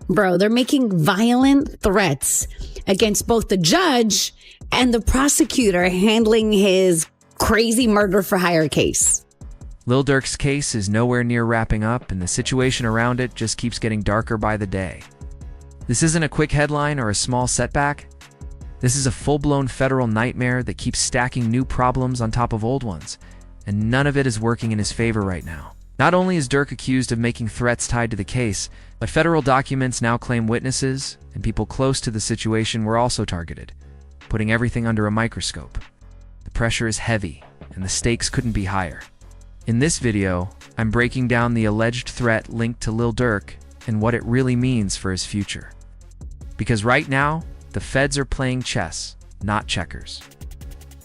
Bro, they're making violent threats against both the judge and the prosecutor handling his crazy murder for hire case. Lil Durk's case is nowhere near wrapping up, and the situation around it just keeps getting darker by the day. This isn't a quick headline or a small setback. This is a full-blown federal nightmare that keeps stacking new problems on top of old ones, and none of it is working in his favor right now. Not only is Durk accused of making threats tied to the case, but federal documents now claim witnesses and people close to the situation were also targeted, putting everything under a microscope. The pressure is heavy, and the stakes couldn't be higher. In this video, I'm breaking down the alleged threat linked to Lil Durk and what it really means for his future. Because right now, the feds are playing chess, not checkers.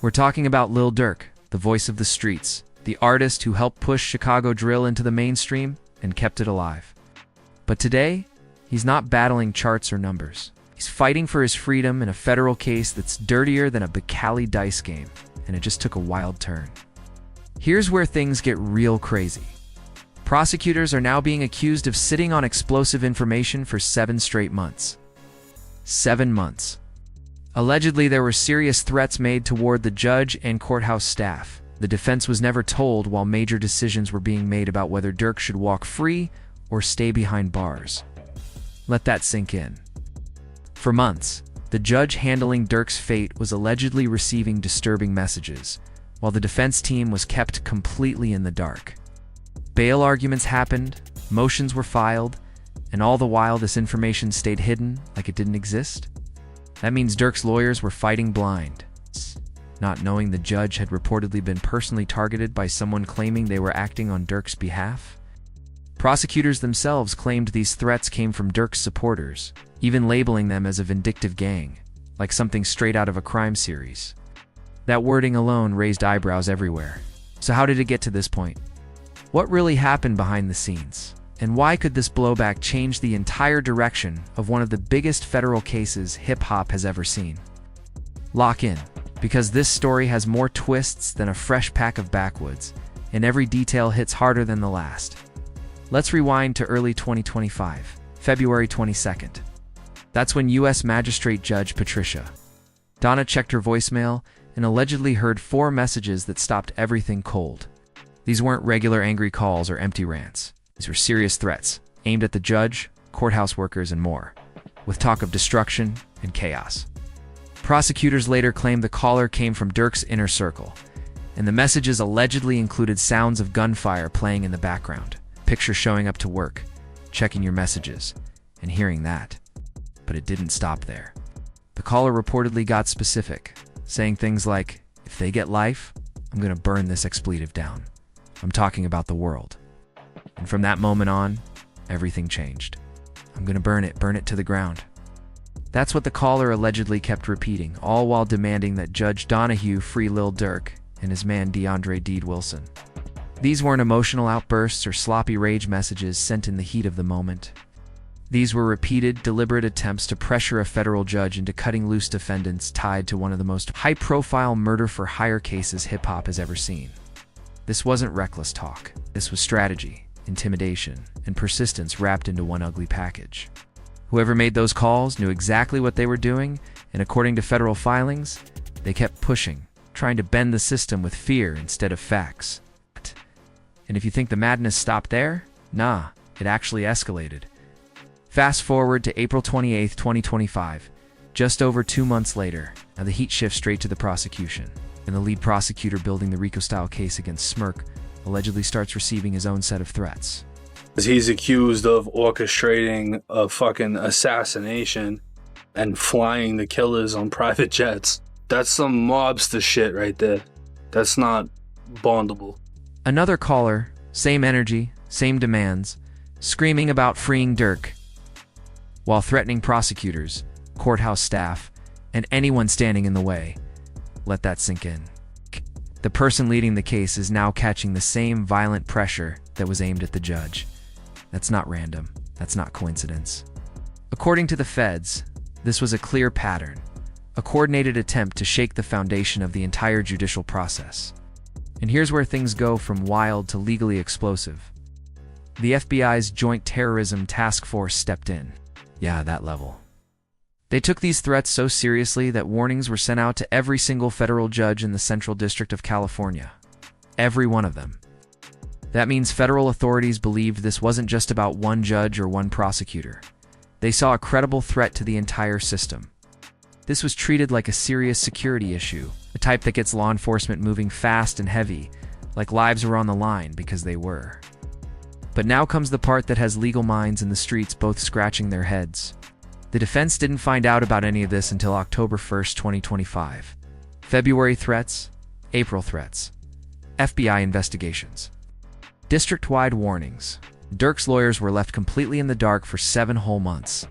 We're talking about Lil Durk, the voice of the streets, the artist who helped push Chicago drill into the mainstream and kept it alive. But today, he's not battling charts or numbers. He's fighting for his freedom in a federal case that's dirtier than a Bacali dice game, and it just took a wild turn. Here's where things get real crazy. Prosecutors are now being accused of sitting on explosive information for 7 straight months. 7 months. Allegedly, there were serious threats made toward the judge and courthouse staff. The defense was never told while major decisions were being made about whether Durk should walk free or stay behind bars. Let that sink in. For months, the judge handling Durk's fate was allegedly receiving disturbing messages, while the defense team was kept completely in the dark. Bail arguments happened, motions were filed, and all the while this information stayed hidden like it didn't exist. That means Durk's lawyers were fighting blind, not knowing the judge had reportedly been personally targeted by someone claiming they were acting on Durk's behalf. Prosecutors themselves claimed these threats came from Durk's supporters, even labeling them as a vindictive gang, like something straight out of a crime series. That wording alone raised eyebrows everywhere. So how did it get to this point? What really happened behind the scenes? And why could this blowback change the entire direction of one of the biggest federal cases hip-hop has ever seen? Lock in, because this story has more twists than a fresh pack of backwoods, and every detail hits harder than the last. Let's rewind to early 2025, February 22nd. That's when U.S. Magistrate Judge Patricia Donna checked her voicemail and allegedly heard 4 messages that stopped everything cold. These weren't regular angry calls or empty rants. These were serious threats, aimed at the judge, courthouse workers, and more, with talk of destruction and chaos. Prosecutors later claimed the caller came from Durk's inner circle, and the messages allegedly included sounds of gunfire playing in the background, pictures showing up to work, checking your messages, and hearing that. But it didn't stop there. The caller reportedly got specific, saying things like, "If they get life, I'm gonna burn this expletive down. I'm talking about the world." And from that moment on, everything changed. "I'm gonna burn it to the ground." That's what the caller allegedly kept repeating, all while demanding that Judge Donahue free Lil Durk and his man DeAndre Deed Wilson. These weren't emotional outbursts or sloppy rage messages sent in the heat of the moment. These were repeated, deliberate attempts to pressure a federal judge into cutting loose defendants tied to one of the most high-profile murder-for-hire cases hip-hop has ever seen. This wasn't reckless talk. This was strategy, intimidation, and persistence wrapped into one ugly package. Whoever made those calls knew exactly what they were doing, and according to federal filings, they kept pushing, trying to bend the system with fear instead of facts. And if you think the madness stopped there, nah, it actually escalated. Fast forward to April 28, 2025, just over 2 months later. Now the heat shifts straight to the prosecution, and the lead prosecutor building the RICO-style case against Smirk allegedly starts receiving his own set of threats. He's accused of orchestrating a fucking assassination and flying the killers on private jets. That's some mobster shit right there. That's not bondable. Another caller, same energy, same demands, screaming about freeing Durk, while threatening prosecutors, courthouse staff, and anyone standing in the way. Let that sink in. The person leading the case is now catching the same violent pressure that was aimed at the judge. That's not random. That's not coincidence. According to the feds, this was a clear pattern, a coordinated attempt to shake the foundation of the entire judicial process. And here's where things go from wild to legally explosive. The FBI's Joint Terrorism Task Force stepped in. Yeah, that level. They took these threats so seriously that warnings were sent out to every single federal judge in the Central District of California. Every one of them. That means federal authorities believed this wasn't just about one judge or one prosecutor. They saw a credible threat to the entire system. This was treated like a serious security issue, a type that gets law enforcement moving fast and heavy, like lives were on the line because they were. But now comes the part that has legal minds in the streets both scratching their heads. The defense didn't find out about any of this until October 1st, 2025. February threats, April threats, FBI investigations. District-wide warnings. Durk's lawyers were left completely in the dark for 7 whole months.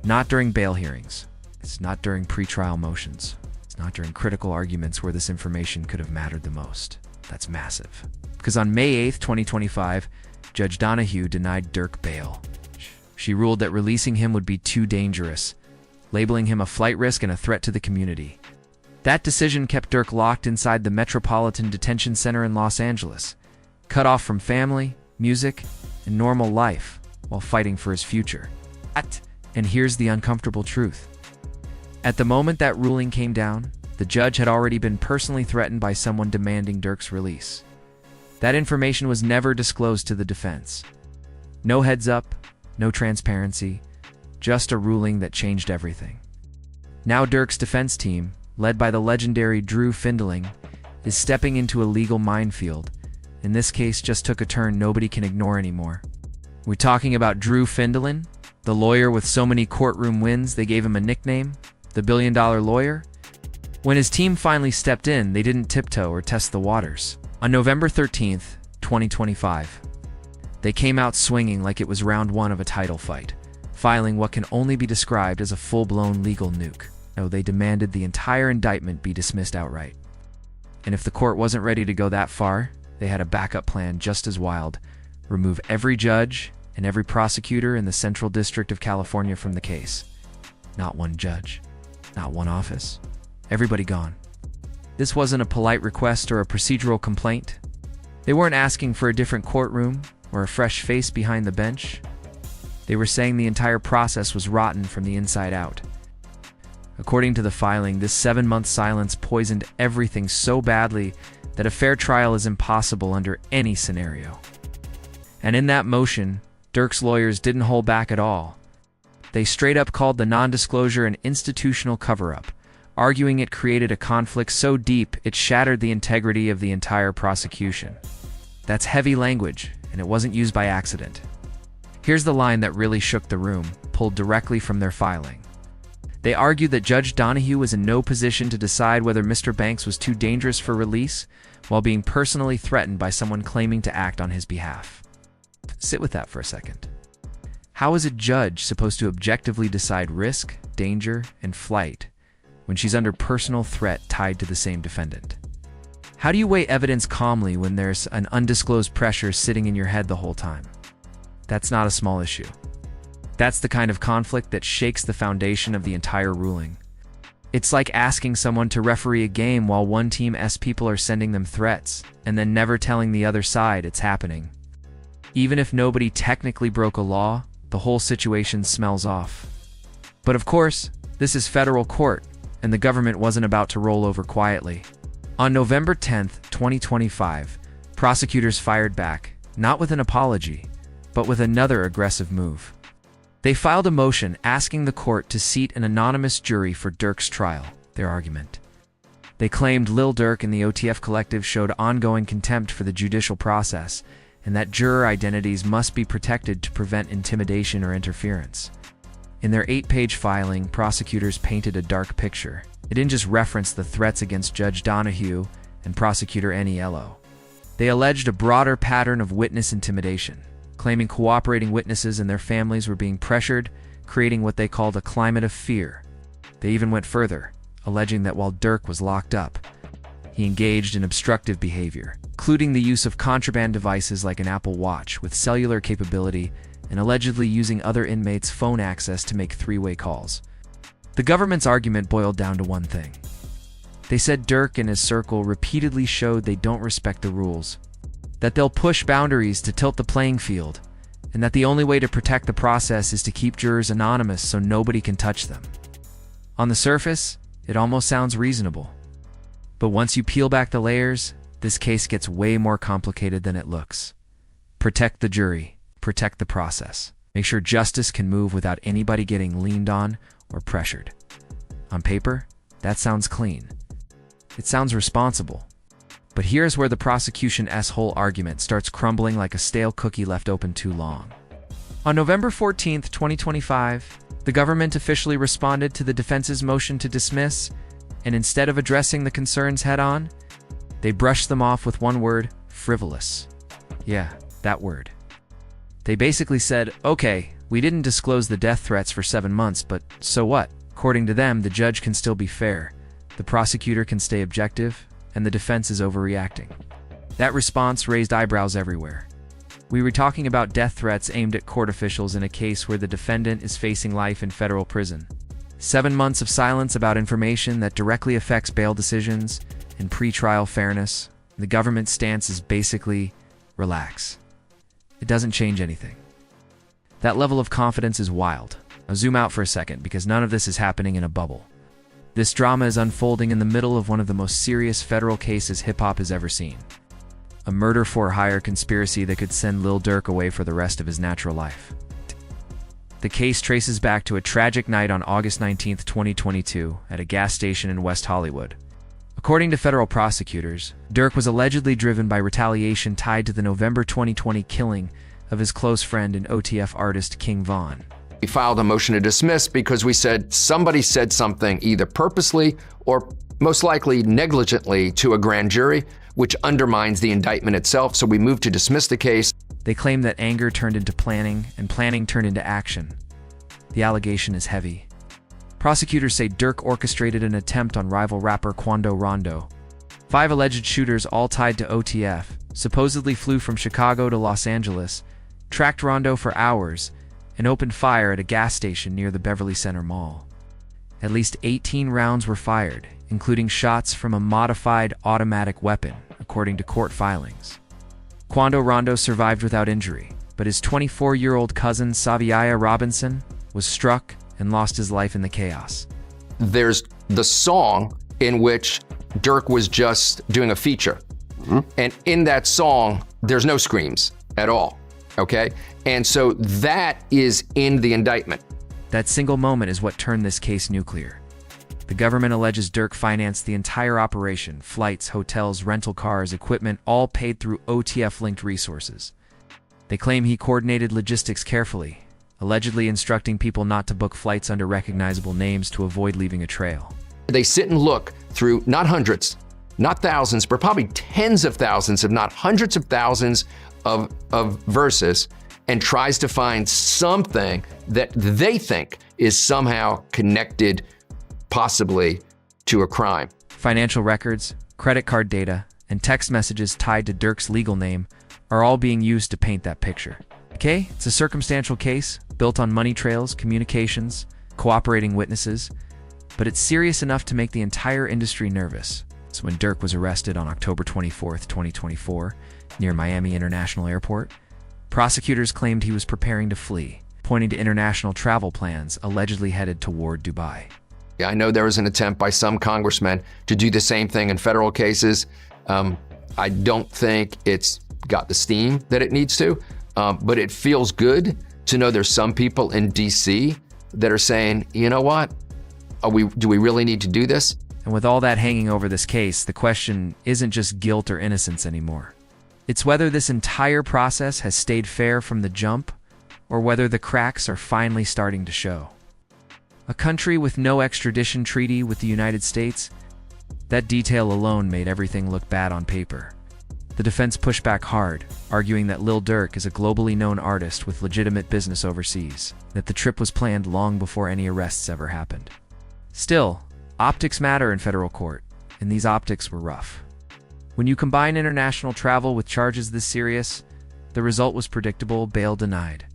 Not during bail hearings. It's not during pretrial motions. It's not during critical arguments where this information could have mattered the most. That's massive. Because on May 8th, 2025, Judge Donahue denied Durk bail. She ruled that releasing him would be too dangerous, labeling him a flight risk and a threat to the community. That decision kept Durk locked inside the Metropolitan Detention Center in Los Angeles, cut off from family, music, and normal life while fighting for his future. And here's the uncomfortable truth. At the moment that ruling came down, the judge had already been personally threatened by someone demanding Durk's release. That information was never disclosed to the defense. No heads up, no transparency, just a ruling that changed everything. Now Durk's defense team, led by the legendary Drew Findling, is stepping into a legal minefield. In this case, just took a turn nobody can ignore anymore. We're talking about Drew Findling, the lawyer with so many courtroom wins they gave him a nickname, the billion-dollar lawyer. When his team finally stepped in, they didn't tiptoe or test the waters. On November 13th, 2025, they came out swinging like it was round 1 of a title fight, filing what can only be described as a full-blown legal nuke. No, they demanded the entire indictment be dismissed outright. And if the court wasn't ready to go that far, they had a backup plan just as wild: remove every judge and every prosecutor in the Central District of California from the case. Not one judge, not one office, everybody gone. This wasn't a polite request or a procedural complaint. They weren't asking for a different courtroom or a fresh face behind the bench. They were saying the entire process was rotten from the inside out. According to the filing, this 7-month silence poisoned everything so badly that a fair trial is impossible under any scenario. And in that motion, Durk's lawyers didn't hold back at all. They straight up called the non-disclosure an institutional cover-up, arguing it created a conflict so deep it shattered the integrity of the entire prosecution. That's heavy language, and it wasn't used by accident. Here's the line that really shook the room, pulled directly from their filing. They argued that Judge Donahue was in no position to decide whether Mr. Banks was too dangerous for release while being personally threatened by someone claiming to act on his behalf. Sit with that for a second. How is a judge supposed to objectively decide risk, danger, and flight when she's under personal threat tied to the same defendant? How do you weigh evidence calmly when there's an undisclosed pressure sitting in your head the whole time? That's not a small issue. That's the kind of conflict that shakes the foundation of the entire ruling. It's like asking someone to referee a game while one team's people are sending them threats, and then never telling the other side it's happening. Even if nobody technically broke a law, the whole situation smells off. But of course, this is federal court, and the government wasn't about to roll over quietly. On November 10th, 2025, prosecutors fired back, not with an apology, but with another aggressive move. They filed a motion asking the court to seat an anonymous jury for Durk's trial, their argument. They claimed Lil Durk and the OTF collective showed ongoing contempt for the judicial process, and that juror identities must be protected to prevent intimidation or interference. In their 8-page filing, prosecutors painted a dark picture. It didn't just reference the threats against Judge Donahue and Prosecutor Aniello. They alleged a broader pattern of witness intimidation, claiming cooperating witnesses and their families were being pressured, creating what they called a climate of fear. They even went further, alleging that while Durk was locked up, he engaged in obstructive behavior, including the use of contraband devices like an Apple Watch with cellular capability and allegedly using other inmates' phone access to make 3-way calls. The government's argument boiled down to one thing. They said Durk and his circle repeatedly showed they don't respect the rules, that they'll push boundaries to tilt the playing field, and that the only way to protect the process is to keep jurors anonymous so nobody can touch them. On the surface, it almost sounds reasonable. But once you peel back the layers, this case gets way more complicated than it looks. Protect the jury, protect the process. Make sure justice can move without anybody getting leaned on or pressured. On paper, that sounds clean. It sounds responsible. But here's where the prosecution's whole argument starts crumbling like a stale cookie left open too long. On November 14th, 2025, the government officially responded to the defense's motion to dismiss, and instead of addressing the concerns head-on, they brushed them off with one word: frivolous. Yeah, that word. They basically said, okay, we didn't disclose the death threats for 7 months, but so what? According to them, the judge can still be fair, the prosecutor can stay objective, and the defense is overreacting. That response raised eyebrows everywhere. We were talking about death threats aimed at court officials in a case where the defendant is facing life in federal prison. 7 months of silence about information that directly affects bail decisions and pretrial fairness. The government's stance is basically, relax. It doesn't change anything. That level of confidence is wild. Now zoom out for a second, because none of this is happening in a bubble. This drama is unfolding in the middle of one of the most serious federal cases hip-hop has ever seen. A murder-for-hire conspiracy that could send Lil Durk away for the rest of his natural life. The case traces back to a tragic night on August 19, 2022, at a gas station in West Hollywood. According to federal prosecutors, Durk was allegedly driven by retaliation tied to the November 2020 killing of his close friend and OTF artist King Von. We filed a motion to dismiss because we said somebody said something either purposely or most likely negligently to a grand jury, which undermines the indictment itself, so we moved to dismiss the case. They claim that anger turned into planning, and planning turned into action. The allegation is heavy. Prosecutors say Durk orchestrated an attempt on rival rapper Quando Rondo. 5 alleged shooters, all tied to OTF, supposedly flew from Chicago to Los Angeles, tracked Rondo for hours, and opened fire at a gas station near the Beverly Center Mall. At least 18 rounds were fired, including shots from a modified automatic weapon, according to court filings. Quando Rondo survived without injury, but his 24-year-old cousin Saviaya Robinson was struck and lost his life in the chaos. There's the song in which Durk was just doing a feature. And in that song, there's no screams at all, okay? And so that is in the indictment. That single moment is what turned this case nuclear. The government alleges Durk financed the entire operation: flights, hotels, rental cars, equipment, all paid through OTF-linked resources. They claim he coordinated logistics carefully, allegedly instructing people not to book flights under recognizable names to avoid leaving a trail. They sit and look through not hundreds, not thousands, but probably tens of thousands, if not hundreds of thousands of verses, and tries to find something that they think is somehow connected possibly to a crime. Financial records, credit card data, and text messages tied to Durk's legal name are all being used to paint that picture. Okay, it's a circumstantial case built on money trails, communications, cooperating witnesses, but it's serious enough to make the entire industry nervous. So when Durk was arrested on October 24th, 2024, near Miami International Airport, prosecutors claimed he was preparing to flee, pointing to international travel plans allegedly headed toward Dubai. I know there was an attempt by some congressmen to do the same thing in federal cases. I don't think it's got the steam that it needs to, but it feels good to know there's some people in DC that are saying, you know what, do we really need to do this? And with all that hanging over this case, the question isn't just guilt or innocence anymore. It's whether this entire process has stayed fair from the jump, or whether the cracks are finally starting to show. A country with no extradition treaty with the United States, that detail alone made everything look bad on paper. The defense pushed back hard, arguing that Lil Durk is a globally known artist with legitimate business overseas, that the trip was planned long before any arrests ever happened. Still, optics matter in federal court, and these optics were rough. When you combine international travel with charges this serious, the result was predictable: bail denied.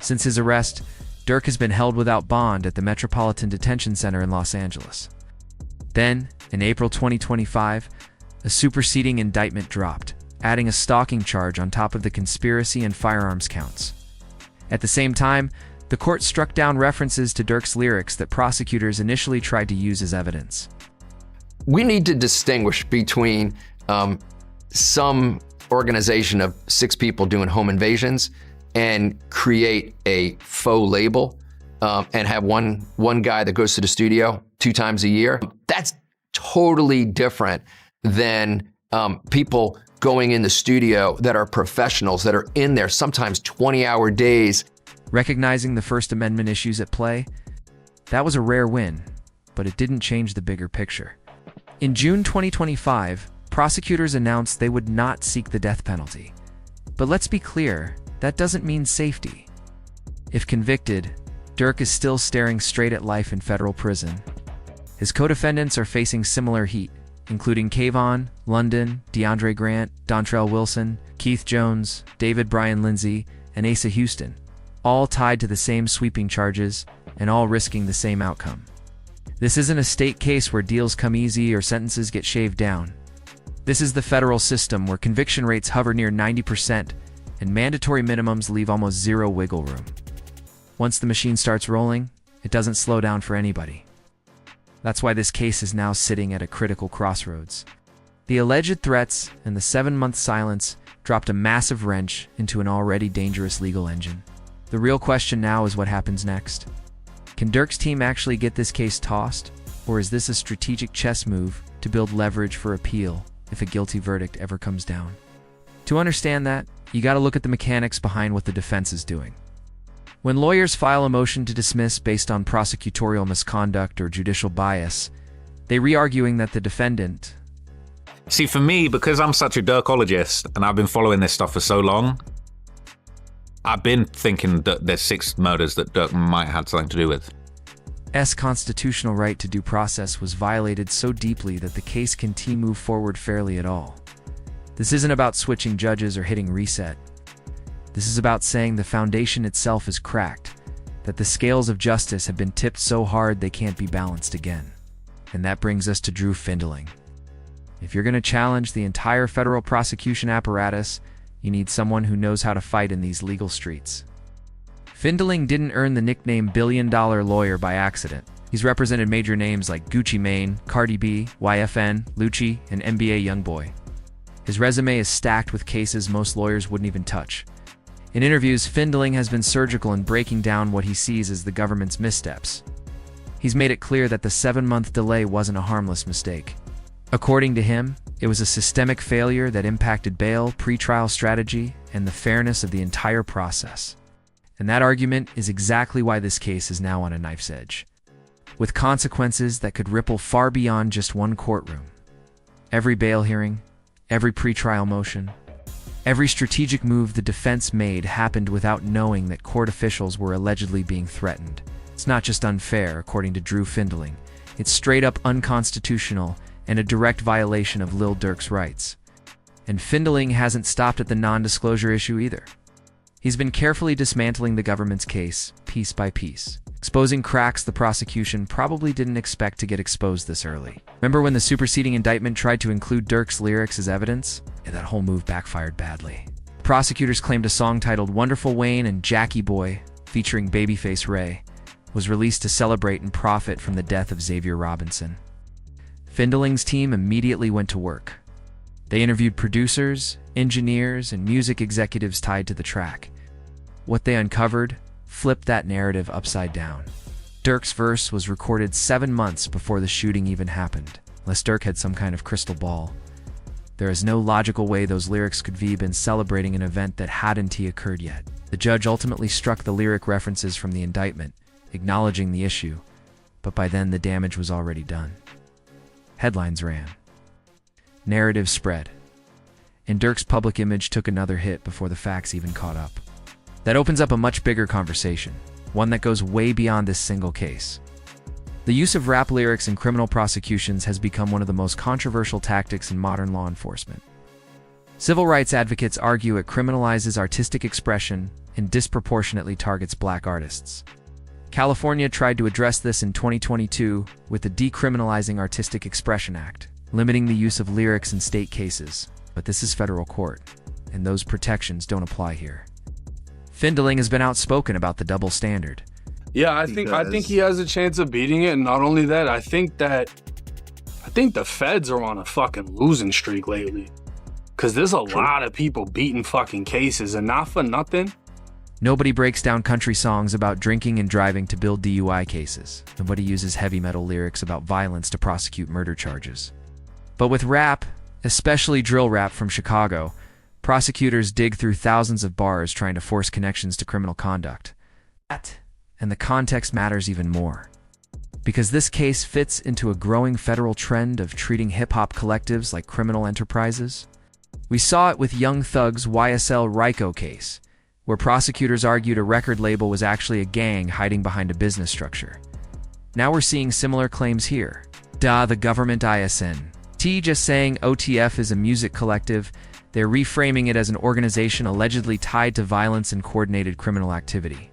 Since his arrest, Durk has been held without bond at the Metropolitan Detention Center in Los Angeles. Then, in April 2025, a superseding indictment dropped, adding a stalking charge on top of the conspiracy and firearms counts. At the same time, the court struck down references to Durk's lyrics that prosecutors initially tried to use as evidence. We need to distinguish between some organization of 6 people doing home invasions and create a faux label and have one guy that goes to the studio 2 times a year. That's totally different than people going in the studio that are professionals, that are in there sometimes 20-hour days. Recognizing the First Amendment issues at play, that was a rare win, but it didn't change the bigger picture. In June 2025, prosecutors announced they would not seek the death penalty. But let's be clear, that doesn't mean safety. If convicted, Durk is still staring straight at life in federal prison. His co-defendants are facing similar heat, including Kayvon, London, DeAndre Grant, Dontrell Wilson, Keith Jones, David Bryan Lindsay, and Asa Houston, all tied to the same sweeping charges and all risking the same outcome. This isn't a state case where deals come easy or sentences get shaved down. This is the federal system where conviction rates hover near 90% and mandatory minimums leave almost zero wiggle room. Once the machine starts rolling, it doesn't slow down for anybody. That's why this case is now sitting at a critical crossroads. The alleged threats and the 7-month silence dropped a massive wrench into an already dangerous legal engine. The real question now is what happens next. Can Durk's team actually get this case tossed, or is this a strategic chess move to build leverage for appeal if a guilty verdict ever comes down? To understand that, you gotta look at the mechanics behind what the defense is doing. When lawyers file a motion to dismiss based on prosecutorial misconduct or judicial bias, they re-arguing that the defendant... See, for me, because I'm such a Durkologist and I've been following this stuff for so long, I've been thinking that there's 6 murders that Durk might have something to do with. S. constitutional right to due process was violated so deeply that the case can't move forward fairly at all. This isn't about switching judges or hitting reset. This is about saying the foundation itself is cracked, that the scales of justice have been tipped so hard they can't be balanced again. And that brings us to Drew Findling. If you're going to challenge the entire federal prosecution apparatus, you need someone who knows how to fight in these legal streets. Findling didn't earn the nickname billion-dollar lawyer by accident. He's represented major names like Gucci Mane, Cardi B, YFN, Lucci, and NBA Youngboy. His resume is stacked with cases most lawyers wouldn't even touch. In interviews, Findling has been surgical in breaking down what he sees as the government's missteps. He's made it clear that the 7-month delay wasn't a harmless mistake. According to him, it was a systemic failure that impacted bail, pretrial strategy, and the fairness of the entire process. And that argument is exactly why this case is now on a knife's edge, with consequences that could ripple far beyond just one courtroom. Every bail hearing, every pretrial motion, every strategic move the defense made happened without knowing that court officials were allegedly being threatened. It's not just unfair, according to Drew Findling. It's straight up unconstitutional and a direct violation of Lil Durk's rights. And Findling hasn't stopped at the non-disclosure issue either. He's been carefully dismantling the government's case, piece by piece, exposing cracks the prosecution probably didn't expect to get exposed this early. Remember when the superseding indictment tried to include Durk's lyrics as evidence? Yeah, that whole move backfired badly. Prosecutors claimed a song titled Wonderful Wayne and Jackie Boy, featuring Babyface Ray, was released to celebrate and profit from the death of Xavier Robinson. Findling's team immediately went to work. They interviewed producers, engineers, and music executives tied to the track. What they uncovered flipped that narrative upside down. Durk's verse was recorded 7 months before the shooting even happened, unless Durk had some kind of crystal ball. There is no logical way those lyrics could have been celebrating an event that hadn't occurred yet. The judge ultimately struck the lyric references from the indictment, acknowledging the issue, but by then the damage was already done. Headlines ran. Narrative spread. And Durk's public image took another hit before the facts even caught up. That opens up a much bigger conversation, one that goes way beyond this single case. The use of rap lyrics in criminal prosecutions has become one of the most controversial tactics in modern law enforcement. Civil rights advocates argue it criminalizes artistic expression and disproportionately targets black artists. California tried to address this in 2022 with the Decriminalizing Artistic Expression Act, limiting the use of lyrics in state cases. But this is federal court, and those protections don't apply here. Findling has been outspoken about the double standard. Yeah, I think he has a chance of beating it, and not only that, I think the feds are on a fucking losing streak lately. Cause there's a lot of people beating fucking cases, and not for nothing. Nobody breaks down country songs about drinking and driving to build DUI cases. Nobody uses heavy metal lyrics about violence to prosecute murder charges. But with rap, especially drill rap from Chicago, prosecutors dig through thousands of bars trying to force connections to criminal conduct. And the context matters even more. Because this case fits into a growing federal trend of treating hip-hop collectives like criminal enterprises. We saw it with Young Thug's YSL Ryko case, where prosecutors argued a record label was actually a gang hiding behind a business structure. Now we're seeing similar claims here. The government ISN. Just saying OTF is a music collective, they're reframing it as an organization allegedly tied to violence and coordinated criminal activity.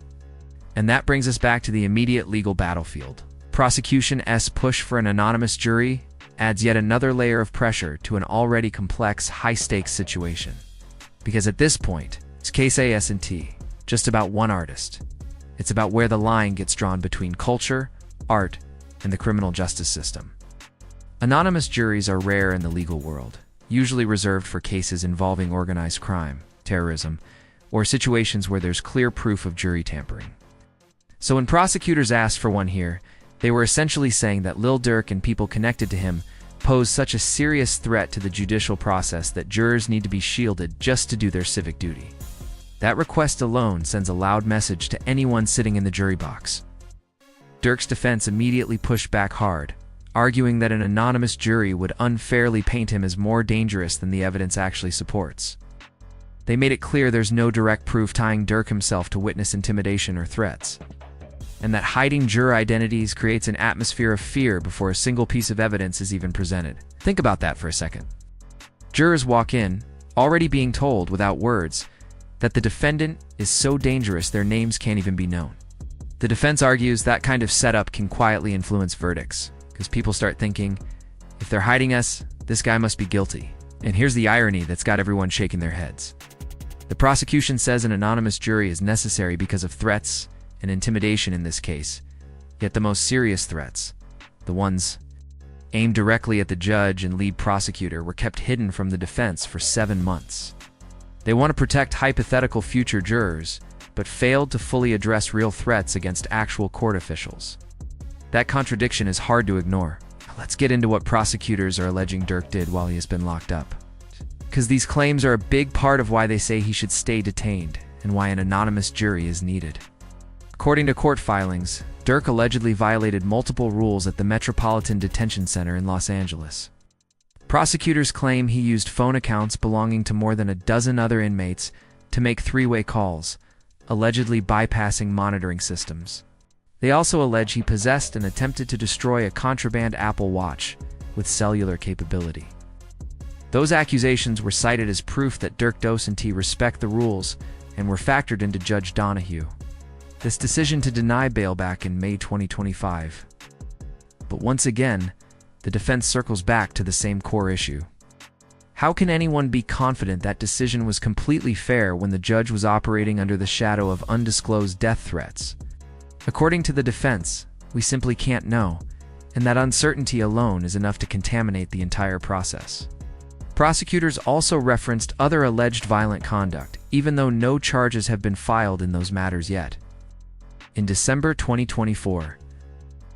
And that brings us back to the immediate legal battlefield. Prosecution's push for an anonymous jury adds yet another layer of pressure to an already complex, high-stakes situation. Because at this point, it's case AS&T, just about one artist. It's about where the line gets drawn between culture, art, and the criminal justice system. Anonymous juries are rare in the legal world, usually reserved for cases involving organized crime, terrorism, or situations where there's clear proof of jury tampering. So when prosecutors asked for one here, they were essentially saying that Lil Durk and people connected to him pose such a serious threat to the judicial process that jurors need to be shielded just to do their civic duty. That request alone sends a loud message to anyone sitting in the jury box. Durk's defense immediately pushed back hard, arguing that an anonymous jury would unfairly paint him as more dangerous than the evidence actually supports. They made it clear there's no direct proof tying Durk himself to witness intimidation or threats, and that hiding juror identities creates an atmosphere of fear before a single piece of evidence is even presented. Think about that for a second. Jurors walk in, already being told without words that the defendant is so dangerous their names can't even be known. The defense argues that kind of setup can quietly influence verdicts, because people start thinking, if they're hiding us, this guy must be guilty. And here's the irony that's got everyone shaking their heads. The prosecution says an anonymous jury is necessary because of threats and intimidation in this case, yet the most serious threats, the ones aimed directly at the judge and lead prosecutor, were kept hidden from the defense for 7 months. They want to protect hypothetical future jurors, but failed to fully address real threats against actual court officials. That contradiction is hard to ignore. Let's get into what prosecutors are alleging Durk did while he has been locked up. Because these claims are a big part of why they say he should stay detained and why an anonymous jury is needed. According to court filings, Durk allegedly violated multiple rules at the Metropolitan Detention Center in Los Angeles. Prosecutors claim he used phone accounts belonging to more than a dozen other inmates to make three-way calls, allegedly bypassing monitoring systems. They also allege he possessed and attempted to destroy a contraband Apple Watch with cellular capability. Those accusations were cited as proof that Durk Docent respect the rules and were factored into Judge Donahue. This decision to deny bail back in May 2025. But once again, the defense circles back to the same core issue. How can anyone be confident that decision was completely fair when the judge was operating under the shadow of undisclosed death threats? According to the defense, we simply can't know, and that uncertainty alone is enough to contaminate the entire process. Prosecutors also referenced other alleged violent conduct, even though no charges have been filed in those matters yet. In December 2024,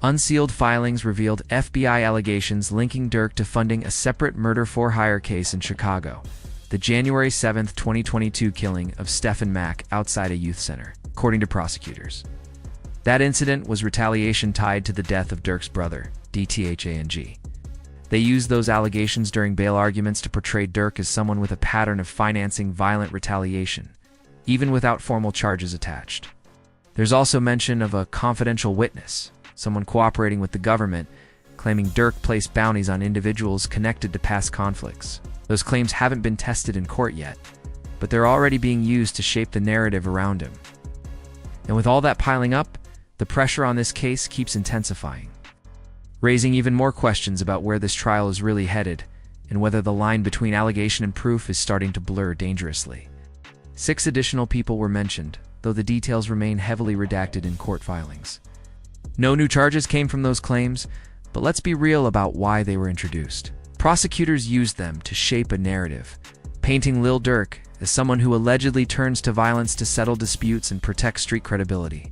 unsealed filings revealed FBI allegations linking Durk to funding a separate murder-for-hire case in Chicago, the January 7, 2022 killing of Stephen Mack outside a youth center, according to prosecutors. That incident was retaliation tied to the death of Durk's brother, DTHANG. They used those allegations during bail arguments to portray Durk as someone with a pattern of financing violent retaliation, even without formal charges attached. There's also mention of a confidential witness, someone cooperating with the government, claiming Durk placed bounties on individuals connected to past conflicts. Those claims haven't been tested in court yet, but they're already being used to shape the narrative around him. And with all that piling up, the pressure on this case keeps intensifying, raising even more questions about where this trial is really headed and whether the line between allegation and proof is starting to blur dangerously. 6 additional people were mentioned, though the details remain heavily redacted in court filings. No new charges came from those claims, but let's be real about why they were introduced. Prosecutors used them to shape a narrative, painting Lil Durk as someone who allegedly turns to violence to settle disputes and protect street credibility.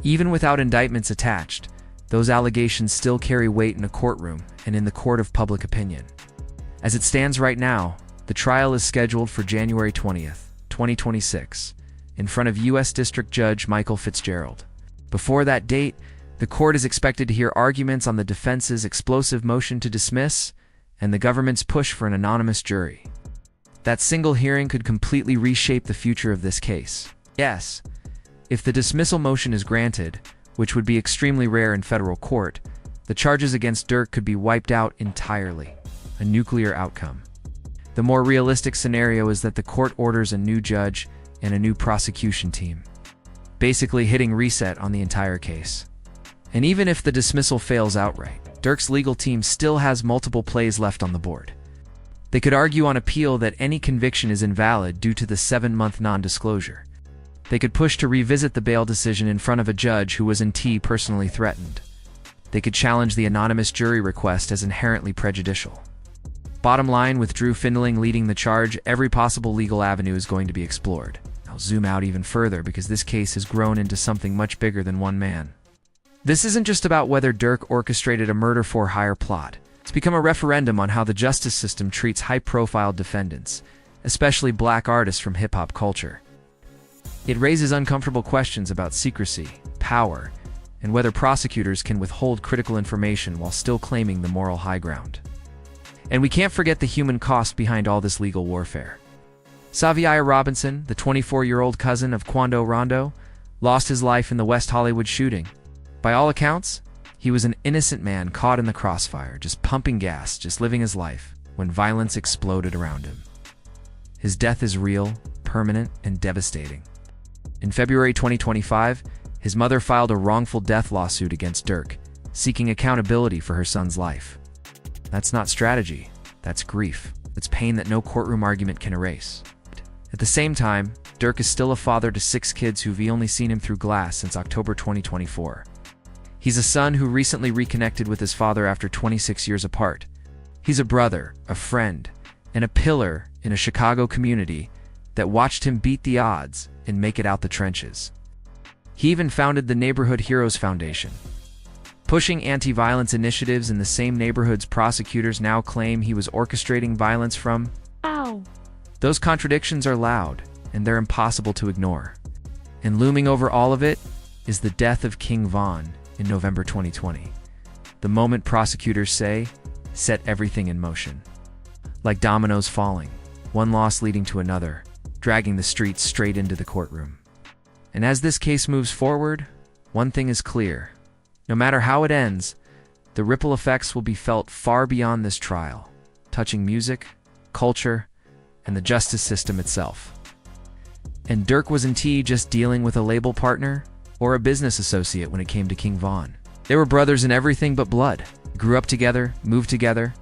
Even without indictments attached, those allegations still carry weight in a courtroom and in the court of public opinion. As it stands right now, the trial is scheduled for January 20th, 2026, in front of U.S. District Judge Michael Fitzgerald. Before that date, the court is expected to hear arguments on the defense's explosive motion to dismiss and the government's push for an anonymous jury. That single hearing could completely reshape the future of this case. Yes, if the dismissal motion is granted, which would be extremely rare in federal court, the charges against Durk could be wiped out entirely, a nuclear outcome. The more realistic scenario is that the court orders a new judge and a new prosecution team, basically hitting reset on the entire case. And even if the dismissal fails outright, Durk's legal team still has multiple plays left on the board. They could argue on appeal that any conviction is invalid due to the 7-month non-disclosure. They could push to revisit the bail decision in front of a judge who was personally threatened. They could challenge the anonymous jury request as inherently prejudicial. Bottom line, with Drew Findling leading the charge, every possible legal avenue is going to be explored. I'll zoom out even further because this case has grown into something much bigger than one man. This isn't just about whether Durk orchestrated a murder-for-hire plot. It's become a referendum on how the justice system treats high-profile defendants, especially black artists from hip-hop culture. It raises uncomfortable questions about secrecy, power, and whether prosecutors can withhold critical information while still claiming the moral high ground. And we can't forget the human cost behind all this legal warfare. Saviah Robinson, the 24-year-old cousin of Quando Rondo, lost his life in the West Hollywood shooting. By all accounts, he was an innocent man caught in the crossfire, just pumping gas, just living his life, when violence exploded around him. His death is real, permanent, and devastating. In February 2025, his mother filed a wrongful death lawsuit against Durk, seeking accountability for her son's life. That's not strategy, that's grief. It's pain that no courtroom argument can erase. At the same time, Durk is still a father to 6 kids who've only seen him through glass since October 2024. He's a son who recently reconnected with his father after 26 years apart. He's a brother, a friend, and a pillar in a Chicago community that watched him beat the odds and make it out the trenches. He even founded the Neighborhood Heroes Foundation, pushing anti-violence initiatives in the same neighborhoods prosecutors now claim he was orchestrating violence from. Ow. Those contradictions are loud, and they're impossible to ignore. And looming over all of it is the death of King Von in November 2020. The moment prosecutors say, set everything in motion. Like dominoes falling, one loss leading to another, dragging the streets straight into the courtroom. And as this case moves forward, one thing is clear. No matter how it ends, the ripple effects will be felt far beyond this trial, touching music, culture, and the justice system itself. And Durk wasn't just dealing with a label partner or a business associate when it came to King Von. They were brothers in everything but blood, grew up together, moved together,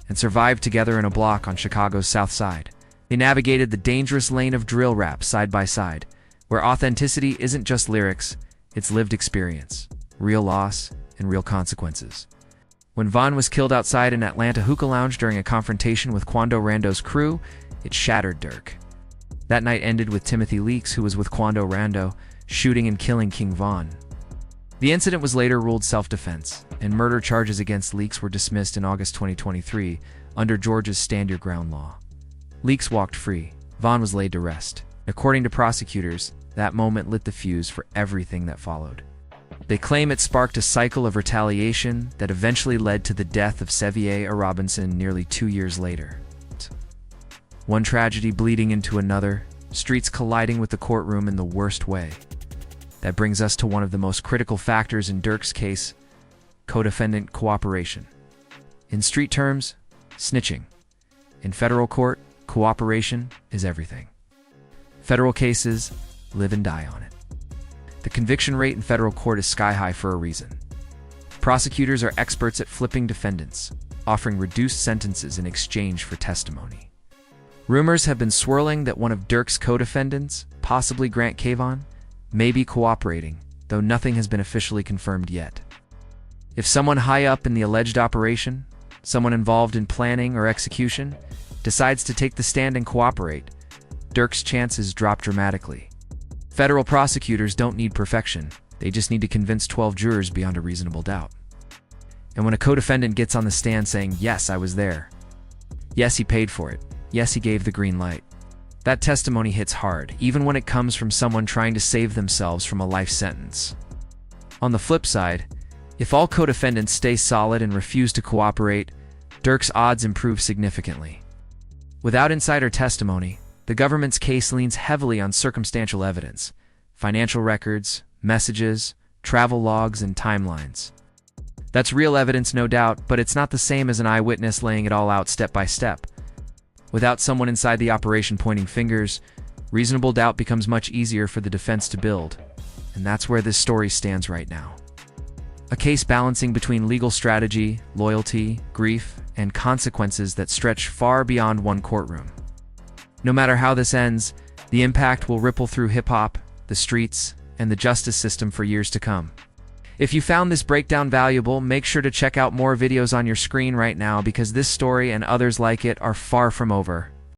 and survived together in a block on Chicago's South Side. They navigated the dangerous lane of drill rap side by side, where authenticity isn't just lyrics, it's lived experience, real loss, and real consequences. When Von was killed outside an Atlanta hookah lounge during a confrontation with Quando Rando's crew, it shattered Durk. That night ended with Timothy Leaks, who was with Quando Rando, shooting and killing King Von. The incident was later ruled self-defense, and murder charges against Leaks were dismissed in August 2023 under Georgia's Stand Your Ground law. Leaks walked free. Von was laid to rest. According to prosecutors, that moment lit the fuse for everything that followed. They claim it sparked a cycle of retaliation that eventually led to the death of Saviah Robinson nearly 2 years later. One tragedy bleeding into another, streets colliding with the courtroom in the worst way. That brings us to one of the most critical factors in Durk's case, co-defendant cooperation. In street terms, snitching. In federal court, cooperation is everything. Federal cases live and die on it. The conviction rate in federal court is sky high for a reason. Prosecutors are experts at flipping defendants, offering reduced sentences in exchange for testimony. Rumors have been swirling that one of Durk's co-defendants, possibly Grant Cavon, may be cooperating, though nothing has been officially confirmed yet. If someone high up in the alleged operation, someone involved in planning or execution, decides to take the stand and cooperate, Durk's chances drop dramatically. Federal prosecutors don't need perfection, they just need to convince 12 jurors beyond a reasonable doubt. And when a co-defendant gets on the stand saying, "Yes, I was there. Yes, he paid for it. Yes, he gave the green light," that testimony hits hard, even when it comes from someone trying to save themselves from a life sentence. On the flip side, if all co-defendants stay solid and refuse to cooperate, Durk's odds improve significantly. Without insider testimony, the government's case leans heavily on circumstantial evidence, financial records, messages, travel logs, and timelines. That's real evidence, no doubt, but it's not the same as an eyewitness laying it all out step by step. Without someone inside the operation pointing fingers, reasonable doubt becomes much easier for the defense to build, and that's where this story stands right now. A case balancing between legal strategy, loyalty, grief, and consequences that stretch far beyond one courtroom. No matter how this ends, the impact will ripple through hip-hop, the streets, and the justice system for years to come. If you found this breakdown valuable, make sure to check out more videos on your screen right now because this story and others like it are far from over.